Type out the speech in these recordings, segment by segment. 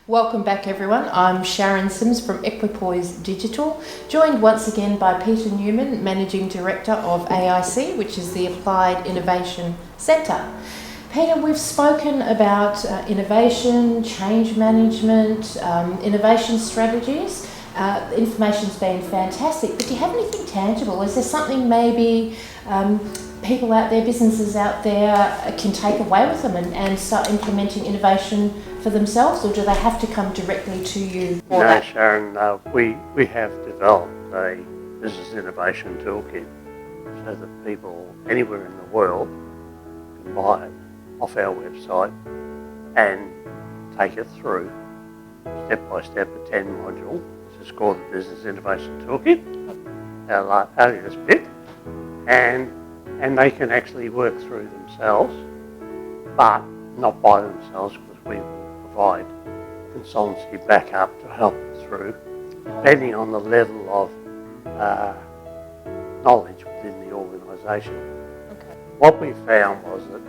Welcome back everyone, I'm Sharon Sims from Equipoise Digital, joined once again by Peter Newman, Managing Director of AIC, which is the Applied Innovation Centre. Peter, we've spoken about innovation, change management, innovation strategies. The information's been fantastic, but do you have anything tangible? Is there something maybe people out there, businesses out there can take away with them and start implementing innovation for themselves, or do they have to come directly to you for that? Sharon, we have developed a business innovation toolkit so that people anywhere in the world can buy it off our website and take it through step by step, a 10 module, which is called the Business Innovation Toolkit, our latest bit, and they can actually work through themselves, but not by themselves, because we will provide consultancy backup to help them through, depending on the level of knowledge within the organisation. Okay. What we found was that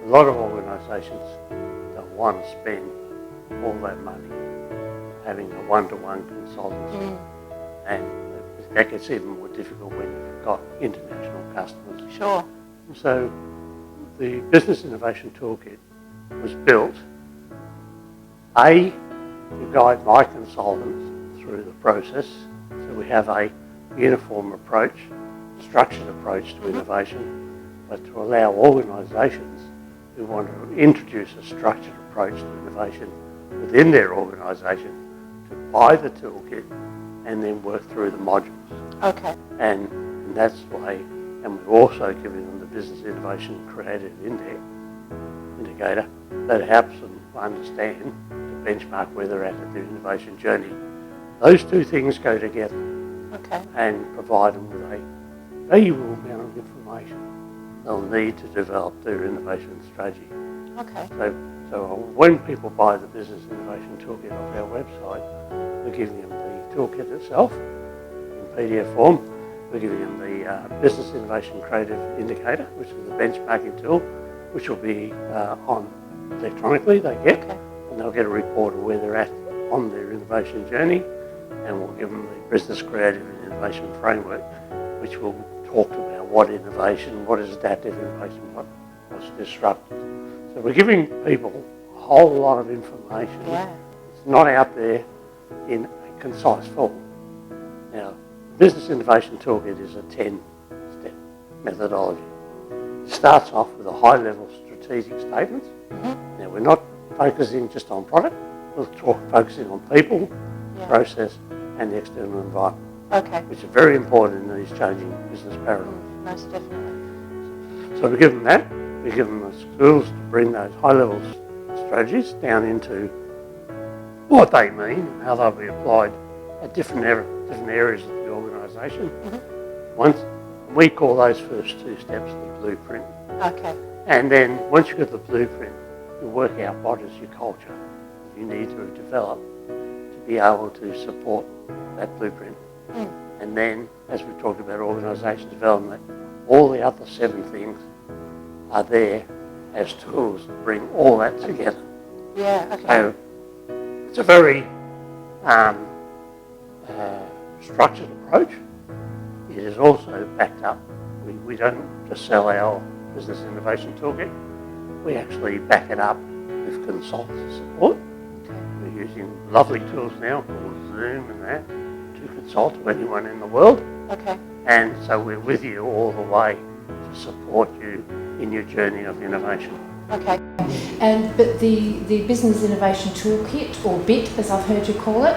a lot of organisations don't want to spend all that money having a one-to-one consultancy, and that gets even more difficult when you've got international customers. Sure. So the Business Innovation Toolkit was built, A, to guide my consultants through the process, so we have a uniform approach, structured approach to innovation, but to allow organisations who want to introduce a structured approach to innovation within their organisation to buy the toolkit and then work through the modules. Okay. And that's why, and we're also giving them the Business Innovation Creative Indicator that helps them understand, to benchmark where they're at their innovation journey. Those two things go together. Okay. And provide them with a valuable amount of information they'll need to develop their innovation strategy. Okay. So when people buy the Business Innovation Toolkit off our website, we're giving them the toolkit itself in PDF form. We're giving them the Business Innovation Creative Indicator, which is the benchmarking tool, which will be on electronically they get, and they'll get a report of where they're at on their innovation journey, and we'll give them the Business Creative and Innovation Framework, which will talk about what innovation, what is adaptive innovation, what's disruptive. So we're giving people a whole lot of information. Yeah. It's not out there in a concise form. Now, the Business Innovation Toolkit is a 10-step methodology. It starts off with a high-level strategic statements. Now, we're not focusing just on product. We're focusing on people, process, and the external environment. Okay. Which are very important in these changing business paradigms. Most definitely. So we give them that. We give them the skills to bring those high-level strategies down into what they mean and how they'll be applied at different areas of the organisation. Once we call those first two steps the blueprint. Okay. And then once you've got the blueprint, you work out what is your culture you need to develop to be able to support that blueprint. And then, as we talked about organisation development, all the other 7 things are there as tools to bring all that together. Yeah, okay. So it's a very structured approach. It is also backed up. We don't just sell our Business Innovation Toolkit. We actually back it up with consultancy support. We're using lovely tools now called Zoom and that to consult to anyone in the world. Okay. And so we're with you all the way to support you in your journey of innovation. Okay. But the Business Innovation Toolkit, or BIT as I've heard you call it,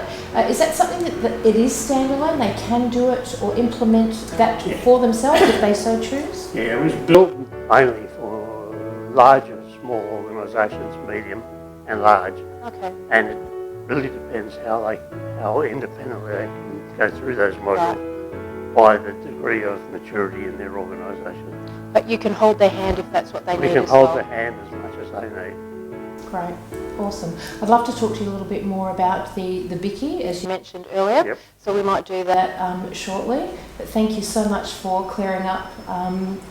is that something that it is standalone? They can do it or implement that for themselves if they so choose? Yeah, it was built mainly for large and small organisations, medium and large. Okay. And it really depends how independently they can go through those modules by the degree of maturity in their organisation. But you can hold their hand if that's what they need. We can hold their hand as much as they need. Great, awesome. I'd love to talk to you a little bit more about the Bicky, as you mentioned earlier. Yep. So we might do that shortly. But thank you so much for clearing up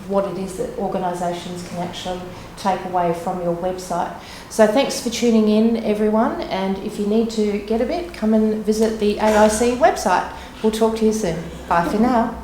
what it is that organisations can actually take away from your website. So thanks for tuning in, everyone. And if you need to get a bit, come and visit the AIC website. We'll talk to you soon. Bye for now.